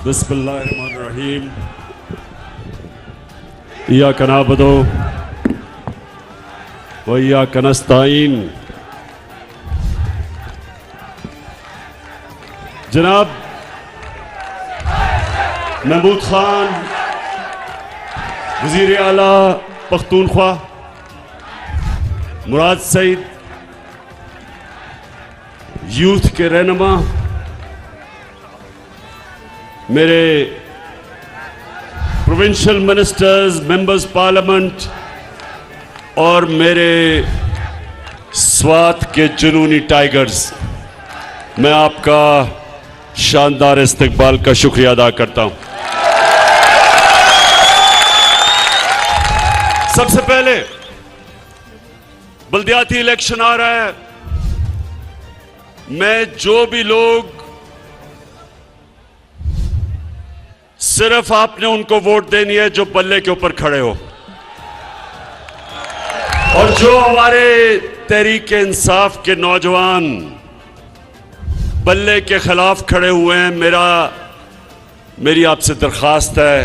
बिस्मिल्लाहिर्रहमानिर्रहीम। इय्याका नअबुदु व इय्याका नस्तईन। जनाब महमूद खान वज़ीर आला पख्तूनख्वा, मुराद सईद यूथ के रहनुमा, मेरे प्रोविंशियल मिनिस्टर्स, मेंबर्स पार्लियामेंट और मेरे स्वात के जुनूनी टाइगर्स, मैं आपका शानदार इस्तकबाल का शुक्रिया अदा करता हूं। सबसे पहले बल्दियाती इलेक्शन आ रहा है। मैं जो भी लोग सिर्फ आपने उनको वोट देनी है जो बल्ले के ऊपर खड़े हो, और जो हमारे तहरीक इंसाफ के नौजवान बल्ले के खिलाफ खड़े हुए हैं, मेरी आपसे दरखास्त है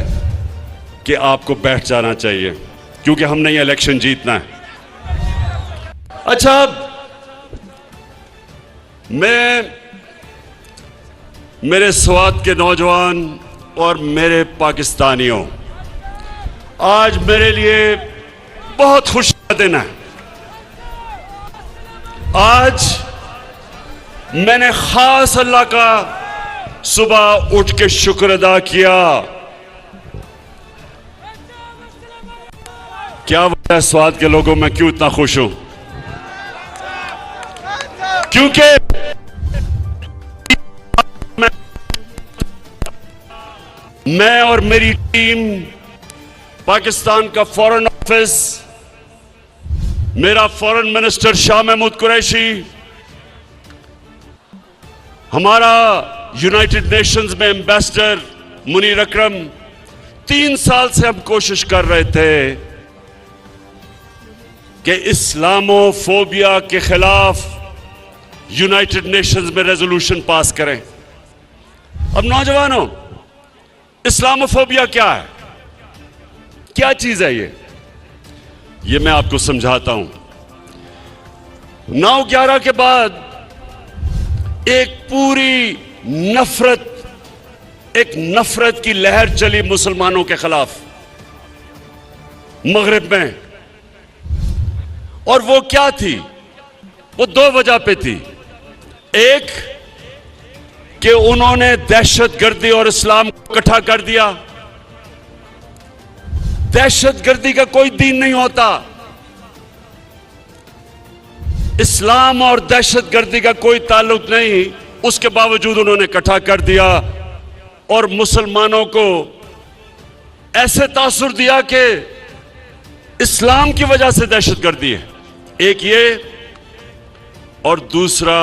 कि आपको बैठ जाना चाहिए, क्योंकि हमने ये इलेक्शन जीतना है। अच्छा, मैं मेरे स्वात के नौजवान और मेरे पाकिस्तानियों, आज मेरे लिए बहुत खुशी का दिन है। आज मैंने खास अल्लाह का सुबह उठ के शुक्र अदा किया। क्या वजह है स्वाद के लोगों, मैं क्यों इतना खुश हूं? क्योंकि मैं और मेरी टीम, पाकिस्तान का फॉरेन ऑफिस, मेरा फॉरेन मिनिस्टर शाह महमूद कुरैशी, हमारा यूनाइटेड नेशंस में एम्बेसडर मुनीर अकरम, 3 साल से हम कोशिश कर रहे थे कि इस्लामोफोबिया के खिलाफ यूनाइटेड नेशंस में रेजोल्यूशन पास करें। अब नौजवानों, इस्लामोफोबिया क्या है, क्या चीज है ये मैं आपको समझाता हूं। 9/11 के बाद एक पूरी नफरत की लहर चली मुसलमानों के खिलाफ मगरिब में, और वो क्या थी? वो 2 वजह पे थी। एक कि उन्होंने दहशतगर्दी और इस्लाम को इकट्ठा कर दिया। दहशतगर्दी का कोई दीन नहीं होता, इस्लाम और दहशतगर्दी का कोई ताल्लुक नहीं, उसके बावजूद उन्होंने इकट्ठा कर दिया और मुसलमानों को ऐसे तासुर दिया कि इस्लाम की वजह से दहशतगर्दी है। एक ये, और दूसरा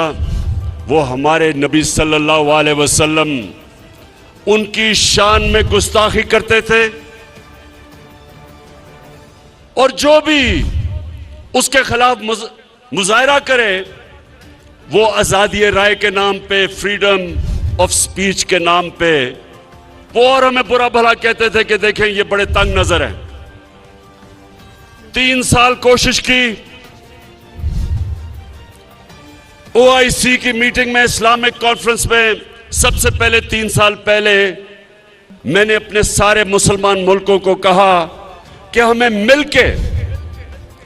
वो हमारे नबी सल्लल्लाहु अलैहि वसल्लम, उनकी शान में गुस्ताखी करते थे, और जो भी उसके खिलाफ मुजाहरा करे वो आजादी राय के नाम पे, फ्रीडम ऑफ स्पीच के नाम पे, वो और हमें बुरा भला कहते थे कि देखें ये बड़े तंग नजर हैं। 3 साल कोशिश की, OIC की मीटिंग में, इस्लामिक कॉन्फ्रेंस में, सबसे पहले 3 साल पहले मैंने अपने सारे मुसलमान मुल्कों को कहा कि हमें मिलके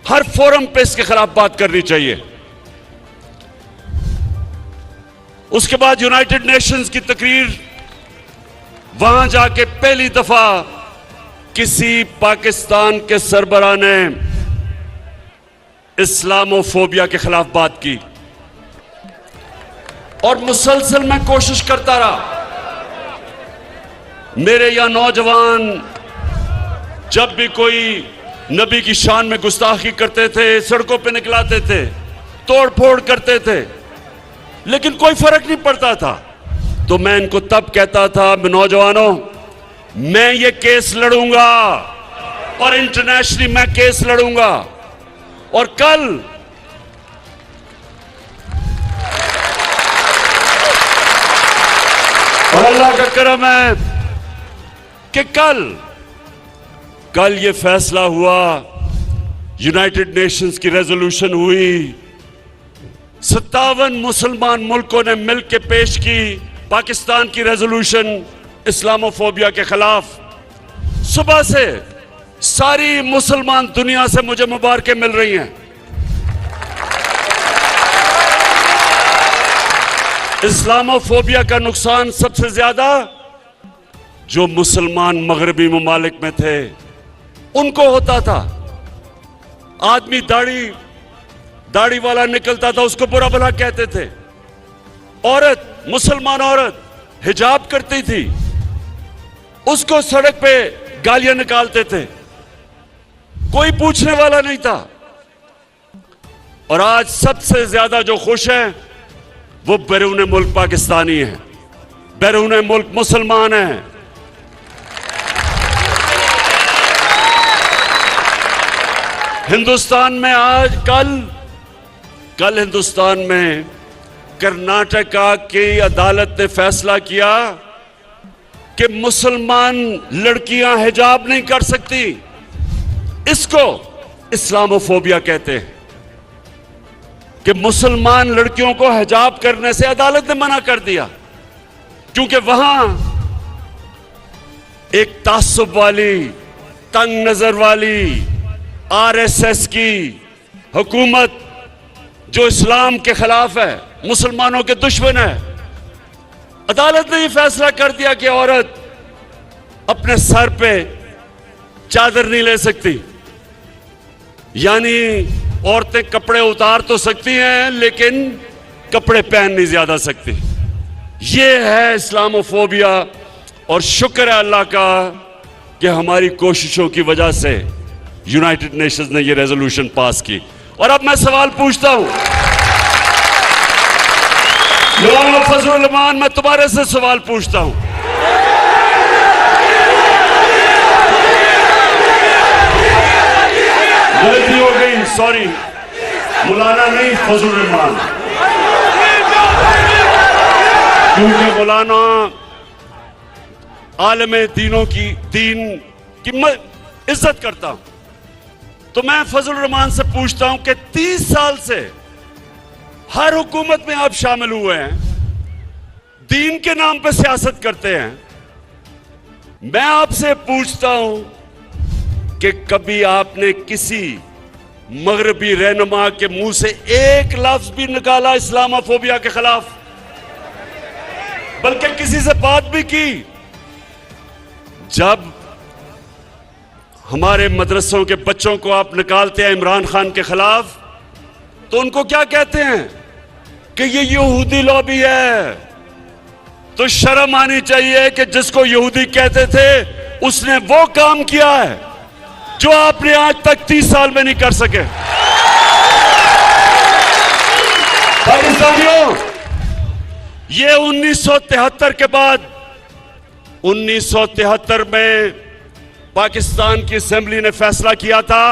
हर फोरम पे इसके खिलाफ बात करनी चाहिए। उसके बाद यूनाइटेड नेशंस की तकरीर, वहां जाके पहली दफा किसी पाकिस्तान के सरबराह ने इस्लामोफोबिया के खिलाफ बात की, और मुसलसल मैं कोशिश करता रहा। मेरे यहां नौजवान जब भी कोई नबी की शान में गुस्ताखी करते थे, सड़कों पे निकलाते थे, तोड़ फोड़ करते थे, लेकिन कोई फर्क नहीं पड़ता था। तो मैं इनको तब कहता था, नौजवानों, मैं ये केस लड़ूंगा और इंटरनेशनली मैं केस लड़ूंगा, और कल और अल्लाह का करम है, कि कल ये फैसला हुआ, यूनाइटेड नेशंस की रेजोल्यूशन हुई, 57 मुसलमान मुल्कों ने मिलकर पेश की पाकिस्तान की रेजोल्यूशन इस्लामोफोबिया के खिलाफ। सुबह से सारी मुसलमान दुनिया से मुझे मुबारकें मिल रही हैं। इस्लामोफोबिया का नुकसान सबसे ज्यादा जो मुसलमान मगरबी ममालिक में थे उनको होता था। आदमी दाढ़ी वाला निकलता था, उसको बुरा भला कहते थे। औरत, मुसलमान औरत हिजाब करती थी, उसको सड़क पे गालियां निकालते थे, कोई पूछने वाला नहीं था। और आज सबसे ज्यादा जो खुश हैं वो बैरून मुल्क पाकिस्तानी हैं, बैरून मुल्क मुसलमान हैं। हिंदुस्तान में आज कल हिंदुस्तान में कर्नाटका की अदालत ने फैसला किया कि मुसलमान लड़कियां हिजाब नहीं कर सकती। इसको इस्लामोफोबिया कहते हैं कि मुसलमान लड़कियों को हिजाब करने से अदालत ने मना कर दिया, क्योंकि वहां एक तासुब वाली, तंग नजर वाली आरएसएस की हुकूमत जो इस्लाम के खिलाफ है, मुसलमानों के दुश्मन है, अदालत ने यह फैसला कर दिया कि औरत अपने सर पे चादर नहीं ले सकती। यानी औरतें कपड़े उतार तो सकती हैं लेकिन कपड़े पहन नहीं ज्यादा सकती। यह है इस्लामोफोबिया। और शुक्र है अल्लाह का कि हमारी कोशिशों की वजह से यूनाइटेड नेशंस ने यह रेजोल्यूशन पास की। और अब मैं सवाल पूछता हूं, फजलुर रहमान, मैं तुम्हारे से सवाल पूछता हूं, गलती हो गई, सॉरी, मौलाना नहीं फजलुर रहमान, क्योंकि मौलाना आलमे दीन की मैं इज्जत करता हूं। तो मैं फजलुर रहमान से पूछता हूं कि 30 साल से हर हुकूमत में आप शामिल हुए हैं, दीन के नाम पे सियासत करते हैं। मैं आपसे पूछता हूं कि कभी आपने किसी मगरबी रहनुमा के मुंह से एक लफ्ज भी निकाला इस्लामोफोबिया के खिलाफ, बल्कि किसी से बात भी की? जब हमारे मदरसों के बच्चों को आप निकालते हैं इमरान खान के खिलाफ, तो उनको क्या कहते हैं कि ये यहूदी लॉबी है। तो शर्म आनी चाहिए कि जिसको यहूदी कहते थे उसने वो काम किया है जो आपने आज तक 30 साल में नहीं कर सके। पाकिस्तानियों, ये 1973 के बाद 1973 में पाकिस्तान की असेंबली ने फैसला किया था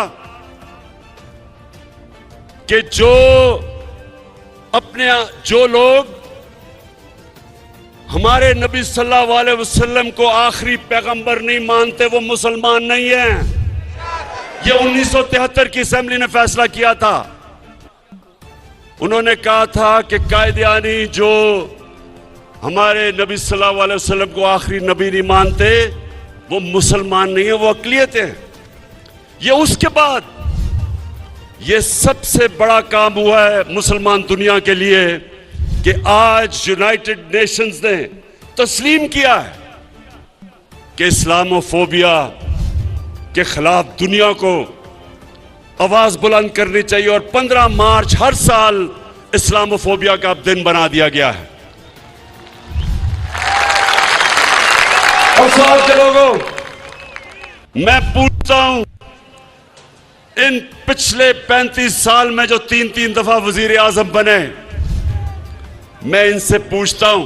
कि जो लोग हमारे नबी सल्लल्लाहु अलैहि वसल्लम को आखिरी पैगंबर नहीं मानते वो मुसलमान नहीं हैं। ये 1973 की असेंबली ने फैसला किया था। उन्होंने कहा था कि कायदियानी जो हमारे नबी सल्लल्लाहु अलैहि वसल्लम को आखिरी नबी नहीं मानते वो मुसलमान नहीं है, वो अक़लियत है। ये उसके बाद ये सबसे बड़ा काम हुआ है मुसलमान दुनिया के लिए कि आज यूनाइटेड नेशंस ने तस्लीम किया है कि इस्लामोफोबिया के खिलाफ दुनिया को आवाज बुलंद करनी चाहिए। और 15 मार्च हर साल इस्लामोफोबिया का दिन बना दिया गया है। और सवाल के लोगों, मैं पूछता हूं, इन पिछले 35 साल में जो 3 दफा वजीर आजम बने, मैं इनसे पूछता हूं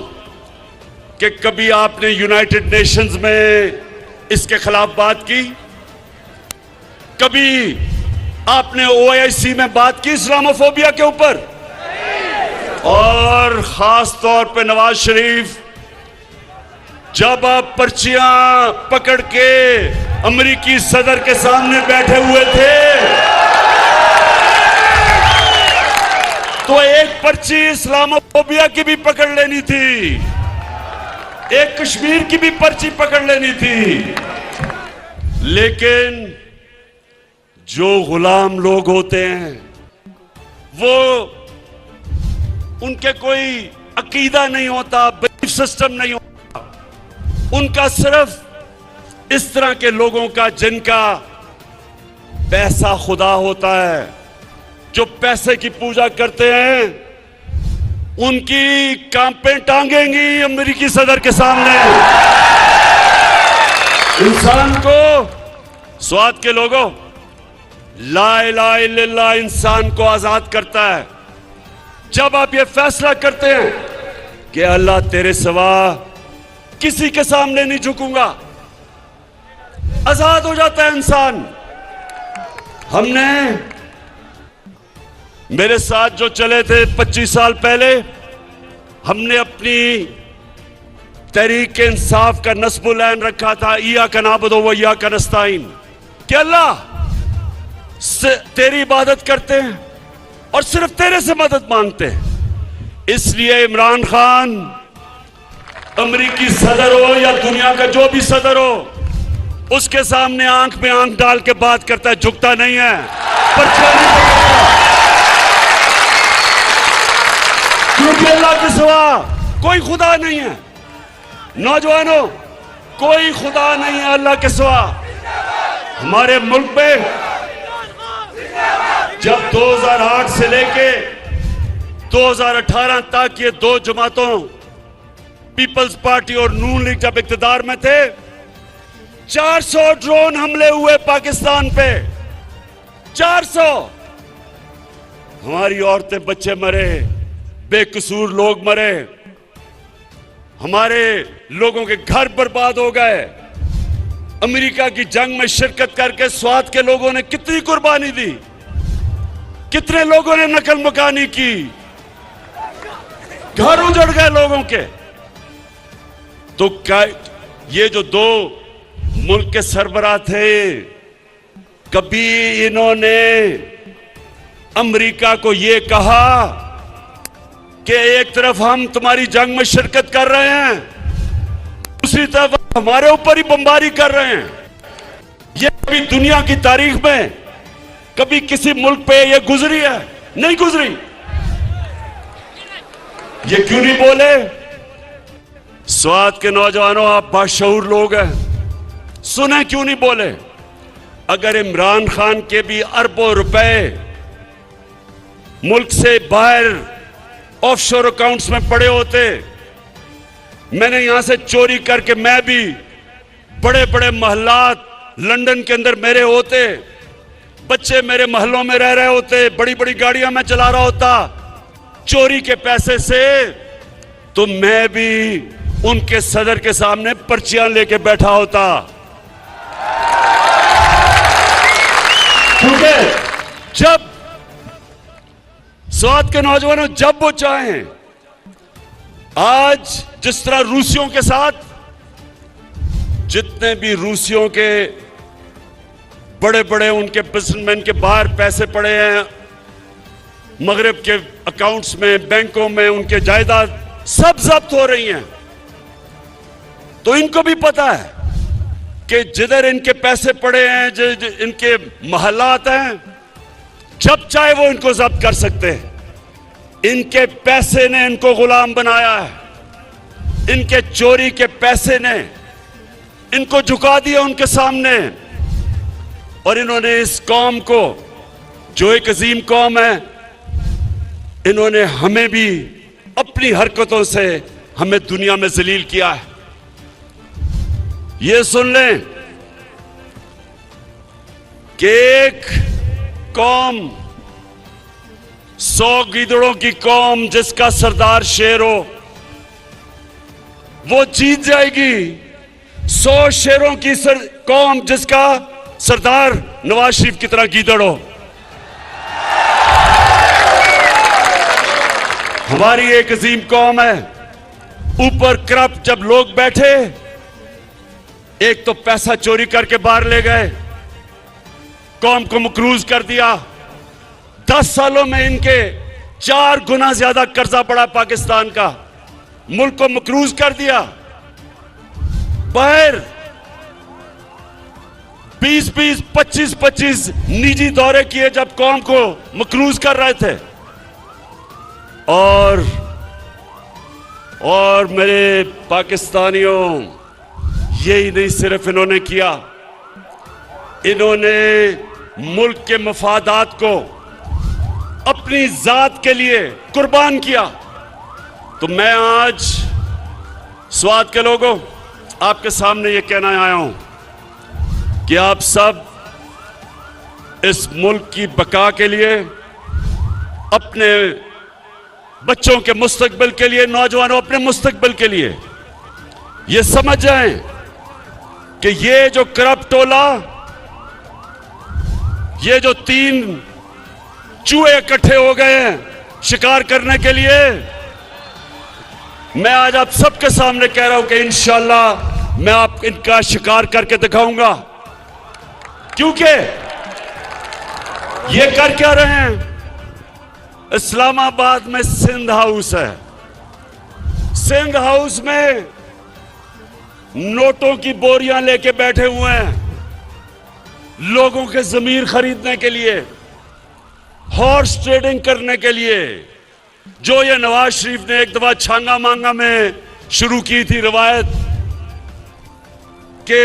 कि कभी आपने यूनाइटेड नेशंस में इसके खिलाफ बात की? कभी आपने ओआईसी में बात की इस्लामोफोबिया के ऊपर? और खास तौर पे नवाज शरीफ, जब आप पर्चियां पकड़ के अमेरिकी सदर के सामने बैठे हुए थे तो एक पर्ची इस्लामोफोबिया की भी पकड़ लेनी थी, एक कश्मीर की भी पर्ची पकड़ लेनी थी। लेकिन जो गुलाम लोग होते हैं वो उनके कोई अकीदा नहीं होता, बिलीफ सिस्टम नहीं होता, उनका सिर्फ इस तरह के लोगों का जिनका पैसा खुदा होता है, जो पैसे की पूजा करते हैं, उनकी कांपें टांगेंगी अमेरिकी सदर के सामने। इंसान को, स्वाद के लोगों, ला इलाहा इल्लल्लाह इंसान को आजाद करता है। जब आप ये फैसला करते हैं कि अल्लाह तेरे सिवा किसी के सामने नहीं झुकूंगा, आजाद हो जाता है इंसान। हमने, मेरे साथ जो चले थे 25 साल पहले, हमने अपनी तहरीक इंसाफ का नस्बुल ऐन रखा था, इय्याका नअबुदु व इय्याका नस्तईन, कि अल्लाह तेरी इबादत करते हैं और सिर्फ तेरे से मदद मांगते हैं। इसलिए इमरान खान अमेरिकी सदर हो या दुनिया का जो भी सदर हो, उसके सामने आंख में आंख डाल के बात करता है, झुकता नहीं है, पर्चा नहीं पकड़ता। क्योंकि अल्लाह के सिवा कोई खुदा नहीं है। नौजवानों, कोई खुदा नहीं है अल्लाह के सिवा। हमारे मुल्क में जब 2008 से लेके 2018 तक ये दो जमातों, पीपल्स पार्टी और नून लीग जब इक्तदार में थे, 400 ड्रोन हमले हुए पाकिस्तान पे, 400। हमारी औरतें बच्चे मरे, बेकसूर लोग मरे, हमारे लोगों के घर बर्बाद हो गए। अमेरिका की जंग में शिरकत करके स्वात के लोगों ने कितनी कुर्बानी दी, कितने लोगों ने नकल मकानी की, घर उजड़ गए लोगों के। तो क्या ये जो दो मुल्क के सरबराह थे, कभी इन्होंने अमेरिका को ये कहा कि एक तरफ हम तुम्हारी जंग में शिरकत कर रहे हैं, दूसरी तरफ हमारे ऊपर ही बमबारी कर रहे हैं? ये कभी दुनिया की तारीख में कभी किसी मुल्क पे ये गुजरी है? नहीं गुजरी। ये क्यों नहीं बोले? स्वात के नौजवानों, आप बाशऊर लोग हैं, सुने क्यों नहीं बोले? अगर इमरान खान के भी अरबों रुपए मुल्क से बाहर ऑफशोर अकाउंट्स में पड़े होते, मैंने यहां से चोरी करके मैं भी बड़े बड़े महल्लात लंदन के अंदर मेरे होते, बच्चे मेरे महलों में रह रहे होते, बड़ी बड़ी गाड़ियां मैं चला रहा होता चोरी के पैसे से, तो मैं भी उनके सदर के सामने पर्चियां लेके बैठा होता। क्योंकि जब स्वात के नौजवानों, जब वो चाहें, आज जिस तरह रूसियों के साथ, जितने भी रूसियों के बड़े बड़े उनके बिजनेसमैन के बाहर पैसे पड़े हैं, मगरिब के अकाउंट्स में, बैंकों में, उनके जायदाद सब जब्त हो रही हैं, तो इनको भी पता है कि जिधर इनके पैसे पड़े हैं, इनके महल्लात हैं, जब चाहे वो इनको जब्त कर सकते हैं। इनके पैसे ने इनको गुलाम बनाया है, इनके चोरी के पैसे ने इनको झुका दिया उनके सामने, और इन्होंने इस कौम को, जो एक अजीम कौम है, इन्होंने हमें भी अपनी हरकतों से हमें दुनिया में जलील किया है। ये सुन लें कि एक कौम, 100 गीदड़ों की कौम जिसका सरदार शेर हो, वो जीत जाएगी। 100 शेरों की कौम जिसका सरदार नवाज शरीफ की तरह गीदड़ हो। हमारी एक अजीम कौम है, ऊपर करप्ट जब लोग बैठे एक तो पैसा चोरी करके बाहर ले गए, कौम को मकरूज कर दिया। 10 सालों में इनके 4 गुना ज्यादा कर्जा पड़ा पाकिस्तान का, मुल्क को मकरूज कर दिया। बाहर 20-20, 25-25 निजी दौरे किए जब कौम को मकरूज कर रहे थे। और मेरे पाकिस्तानियों, यही नहीं सिर्फ इन्होंने किया, इन्होंने मुल्क के मफादात को अपनी जात के लिए कुर्बान किया। तो मैं आज स्वात के लोगों आपके सामने ये कहना आया हूं कि आप सब इस मुल्क की बका के लिए, अपने बच्चों के मुस्तकबिल के लिए, नौजवानों अपने मुस्तकबिल के लिए ये समझ जाएं कि ये जो करप्ट टोला, ये जो 3 चूहे इकट्ठे हो गए हैं शिकार करने के लिए, मैं आज आप सबके सामने कह रहा हूं कि इंशाअल्लाह मैं आप इनका शिकार करके दिखाऊंगा। क्योंकि ये कर क्या रहे हैं? इस्लामाबाद में सिंध हाउस है, सिंध हाउस में नोटों की बोरियां लेके बैठे हुए हैं लोगों के जमीर खरीदने के लिए, हॉर्स ट्रेडिंग करने के लिए, जो ये नवाज शरीफ ने एक दफा छांगा मांगा में शुरू की थी रवायत के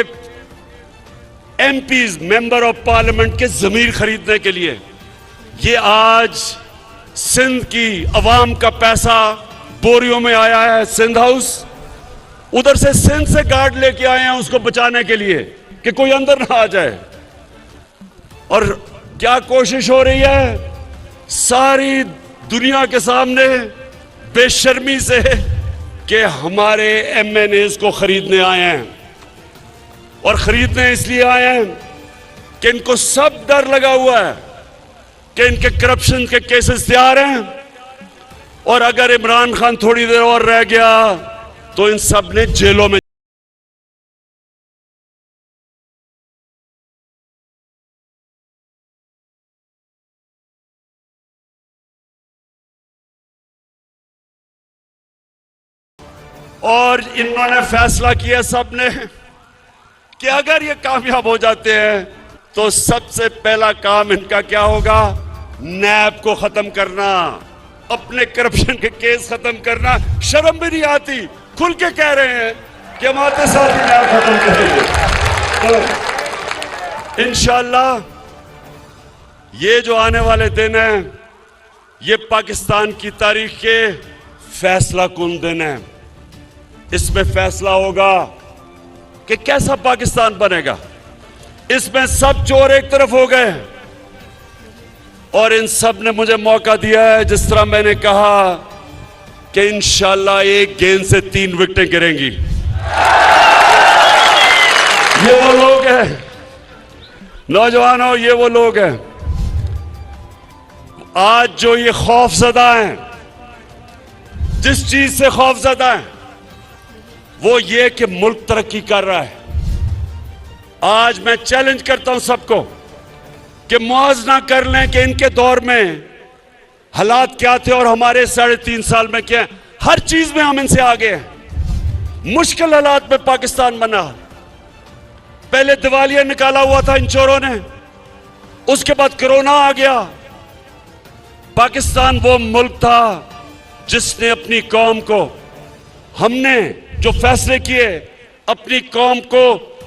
एमपीज, मेंबर ऑफ पार्लियामेंट के जमीर खरीदने के लिए। ये आज सिंध की अवाम का पैसा बोरियों में आया है सिंध हाउस, उधर से सिंध से गार्ड लेके आए हैं उसको बचाने के लिए कि कोई अंदर ना आ जाए। और क्या कोशिश हो रही है? सारी दुनिया के सामने बेशर्मी से कि हमारे एमएनएस को खरीदने आए हैं, और खरीदने इसलिए आए हैं कि इनको सब डर लगा हुआ है कि इनके करप्शन के केसेस तैयार हैं, और अगर इमरान खान थोड़ी देर और रह गया तो इन सब ने जेलों में। और इन्होंने फैसला किया सबने कि अगर ये कामयाब हो जाते हैं तो सबसे पहला काम इनका क्या होगा? नैब को खत्म करना, अपने करप्शन के केस खत्म करना। शर्म भी नहीं आती, खुल के कह रहे हैं कि हम आते साथ ही नैब खत्म करेंगे। तो इंशाअल्लाह ये जो आने वाले दिन हैं, ये पाकिस्तान की तारीख के फैसला कुन दिन है। इसमें फैसला होगा कि कैसा पाकिस्तान बनेगा। इसमें सब चोर एक तरफ हो गए और इन सब ने मुझे मौका दिया है, जिस तरह मैंने कहा कि इंशाअल्लाह एक गेंद से 3 विकेटें गिरेंगी। ये वो लोग हैं नौजवानों, ये वो लोग हैं आज जो ये खौफजदा हैं, जिस चीज से खौफजदा हैं वो ये कि मुल्क तरक्की कर रहा है। आज मैं चैलेंज करता हूं सबको कि मुआवजा कर लें कि इनके दौर में हालात क्या थे और हमारे 3.5 साल में क्या है। हर चीज में हम इनसे आगे हैं। मुश्किल हालात में पाकिस्तान बना। पहले दिवालिया निकाला हुआ था इन चोरों ने, उसके बाद कोरोना आ गया। पाकिस्तान वो मुल्क था जिसने अपनी कौम को, हमने जो फैसले किए, अपनी कौम को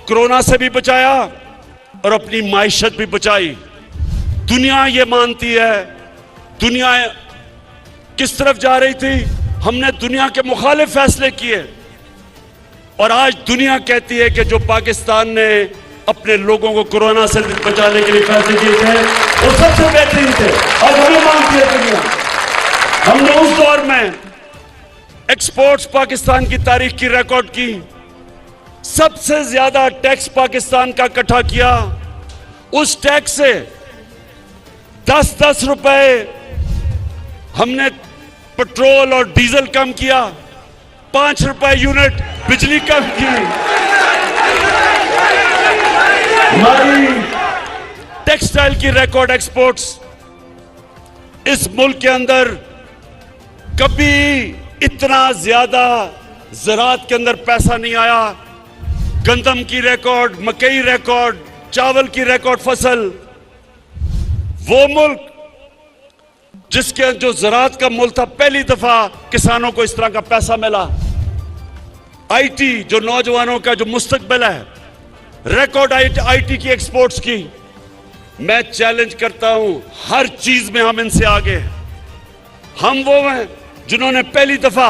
कोरोना से भी बचाया और अपनी माइशत भी बचाई। दुनिया ये मानती है, दुनिया किस तरफ जा रही थी, हमने दुनिया के मुखालिफ फैसले किए और आज दुनिया कहती है कि जो पाकिस्तान ने अपने लोगों को कोरोना से बचाने के लिए फैसले किए थे वो सबसे बेहतरीन थे। और हमें मानती है दुनिया। हमने उस दौर में एक्सपोर्ट्स पाकिस्तान की तारीख की रिकॉर्ड की, सबसे ज्यादा टैक्स पाकिस्तान का इकट्ठा किया। उस टैक्स से 10-10 रुपए हमने पेट्रोल और डीजल कम किया, 5 रुपए यूनिट बिजली कम की। हमारी टेक्सटाइल की रिकॉर्ड एक्सपोर्ट्स, इस मुल्क के अंदर कभी इतना ज्यादा ज़राअत के अंदर पैसा नहीं आया। गंदम की रिकॉर्ड, मकई रिकॉर्ड, चावल की रिकॉर्ड फसल। वो मुल्क जिसके जो ज़राअत का मुल्क था, पहली दफा किसानों को इस तरह का पैसा मिला। आईटी, जो नौजवानों का जो मुस्तकबिल है, रिकॉर्ड आईटी की एक्सपोर्ट्स की। मैं चैलेंज करता हूं, हर चीज में हम इनसे आगे हैं। हम वो हैं जिन्होंने पहली दफा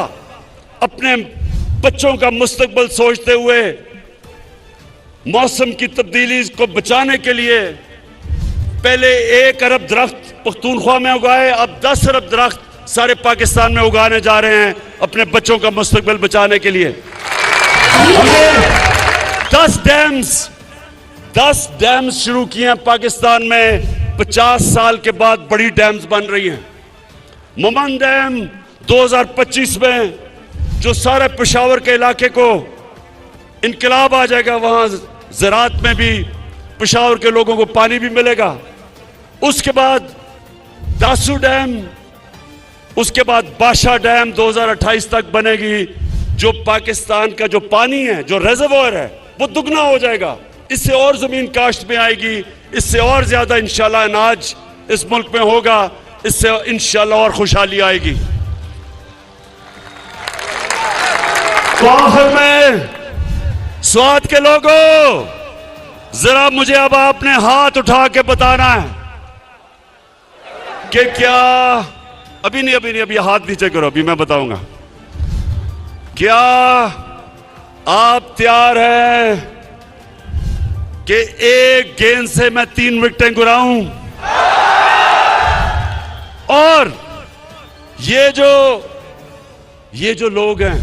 अपने बच्चों का मुस्तकबिल सोचते हुए मौसम की तब्दीली को बचाने के लिए पहले 1 अरब दरख्त पख्तूनख्वा में उगाए, अब 10 अरब दरख्त सारे पाकिस्तान में उगाने जा रहे हैं अपने बच्चों का मुस्तकबिल बचाने के लिए। हमने 10 डैम्स शुरू किए हैं पाकिस्तान में। 50 साल के बाद बड़ी डैम्स बन रही हैं। मुमन डैम 2025 में, जो सारे पेशावर के इलाके को इनकलाब आ जाएगा, वहां ज़राअत में भी पेशावर के लोगों को पानी भी मिलेगा। उसके बाद दासू डैम, उसके बाद बादशाह डैम 2028 तक बनेगी। जो पाकिस्तान का जो पानी है, जो रिजर्वोयर है, वो दुगना हो जाएगा। इससे और जमीन काश्त में आएगी, इससे और ज्यादा इंशाल्लाह अनाज इस मुल्क में होगा, इससे इंशाल्लाह और खुशहाली आएगी। तो आखिर में स्वाद के लोगों, जरा मुझे अब आपने हाथ उठा के बताना है कि क्या, अभी नहीं, हाथ नीचे करो, अभी मैं बताऊंगा। क्या आप तैयार हैं कि एक गेंद से मैं 3 विकेटें गिराऊं? और ये जो लोग हैं,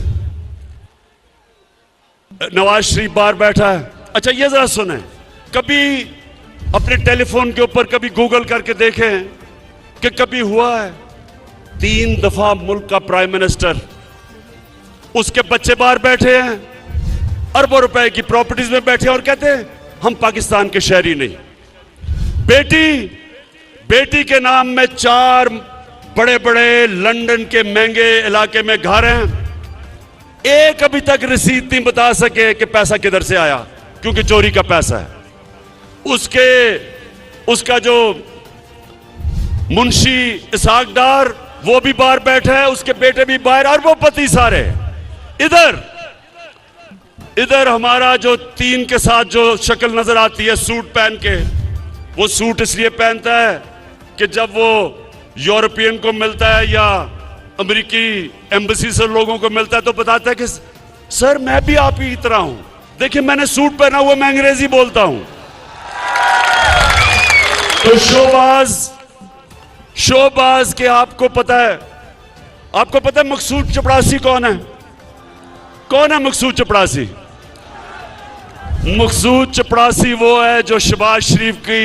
नवाज शरीफ बाहर बैठा है। अच्छा, ये जरा सुने, कभी अपने टेलीफोन के ऊपर कभी गूगल करके देखें कि कभी हुआ है 3 दफा मुल्क का प्राइम मिनिस्टर, उसके बच्चे बाहर बैठे हैं, अरबों रुपए की प्रॉपर्टीज में बैठे हैं और कहते हैं हम पाकिस्तान के शहरी नहीं। बेटी के नाम में 4 बड़े बड़े लंदन के महंगे इलाके में घर हैं। एक अभी तक रसीद नहीं बता सके कि पैसा किधर से आया, क्योंकि चोरी का पैसा है। उसका जो मुंशी इसहाक डार, वो भी बाहर बैठा है, उसके बेटे भी बाहर, अरबोपति सारे। इधर हमारा जो 3 के साथ जो शक्ल नजर आती है सूट पहन के, वो सूट इसलिए पहनता है कि जब वो यूरोपियन को मिलता है या अमेरिकी एम्बेसी से लोगों को मिलता है तो बताता है कि सर मैं भी आप ही तरह हूं, देखिए मैंने सूट पहना हुआ, मैं अंग्रेजी बोलता हूं। तो शोबाज के आपको पता है मकसूद चपड़ासी कौन है? कौन है मकसूद चपड़ासी? मकसूद चपड़ासी वो है जो शहबाज शरीफ की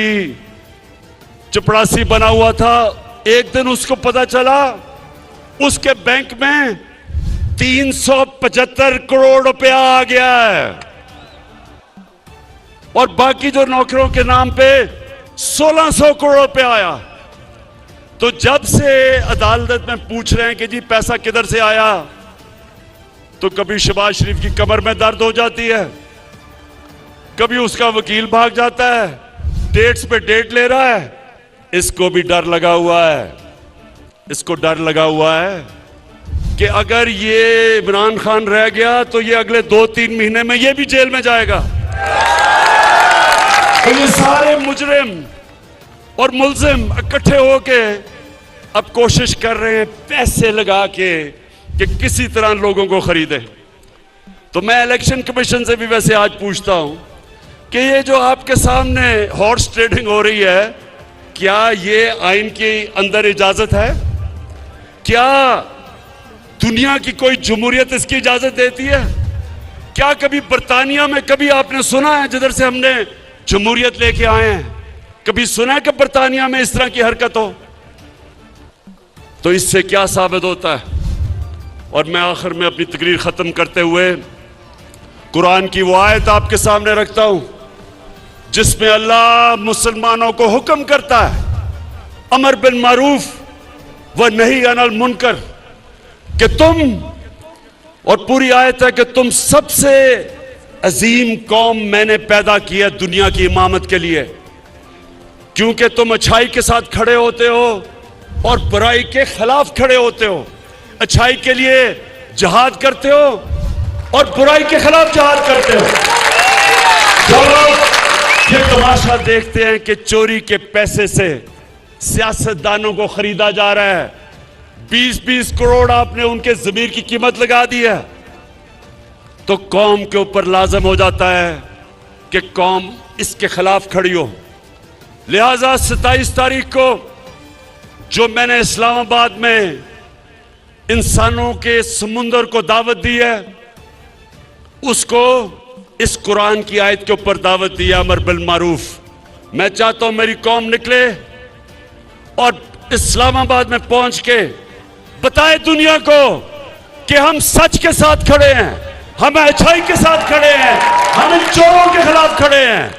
चपड़ासी बना हुआ था। एक दिन उसको पता चला उसके बैंक में 375 करोड़ रुपया आ गया है और बाकी जो नौकरों के नाम पे 1600 करोड़ रुपया आया। तो जब से अदालत में पूछ रहे हैं कि जी पैसा किधर से आया, तो कभी शहबाज शरीफ की कमर में दर्द हो जाती है, कभी उसका वकील भाग जाता है, डेट्स पे डेट ले रहा है। इसको भी डर लगा हुआ है, कि अगर ये इमरान खान रह गया तो ये अगले 2-3 महीने में ये भी जेल में जाएगा। तो ये सारे मुजरिम और मुल्जिम इकट्ठे होके अब कोशिश कर रहे हैं पैसे लगा के कि किसी तरह लोगों को खरीदे। तो मैं इलेक्शन कमीशन से भी वैसे आज पूछता हूं कि ये जो आपके सामने हॉर्स ट्रेडिंग हो रही है, क्या ये आइन के अंदर इजाजत है? क्या दुनिया की कोई जमहूरियत इसकी इजाजत देती है? क्या कभी बरतानिया में कभी आपने सुना है जिधर से हमने जमहूरियत लेके आए हैं, कभी सुना है कि बरतानिया में इस तरह की हरकत हो? तो इससे क्या साबित होता है? और मैं आखिर में अपनी तकरीर खत्म करते हुए कुरान की वो आयत आपके सामने रखता हूं, जिसमें अल्लाह मुसलमानों को हुक्म करता है अमर बिल मारूफ व नही अनिल मुनकर कि तुम, और पूरी आयत है कि तुम सबसे अजीम कौम मैंने पैदा किया दुनिया की इमामत के लिए, क्योंकि तुम अच्छाई के साथ खड़े होते हो और बुराई के खिलाफ खड़े होते हो, अच्छाई के लिए जिहाद करते हो और बुराई के खिलाफ जिहाद करते हो। जो लोग ये तमाशा देखते हैं कि चोरी के पैसे से सियासतदानों को खरीदा जा रहा है, 20-20 करोड़ आपने उनके जमीर की कीमत लगा दी है, तो कौम के ऊपर लाजम हो जाता है कि कौम इसके खिलाफ खड़ी हो। लिहाजा 27 तारीख को जो मैंने इस्लामाबाद में इंसानों के समुंदर को दावत दी है, उसको इस कुरान की आयत के ऊपर दावत दी है, अमर बिल मारूफ। मैं चाहता हूं मेरी कौम निकले और इस्लामाबाद में पहुंच के बताए दुनिया को कि हम सच के साथ खड़े हैं, हम अच्छाई के साथ खड़े हैं, हम इन चोरों के खिलाफ खड़े हैं।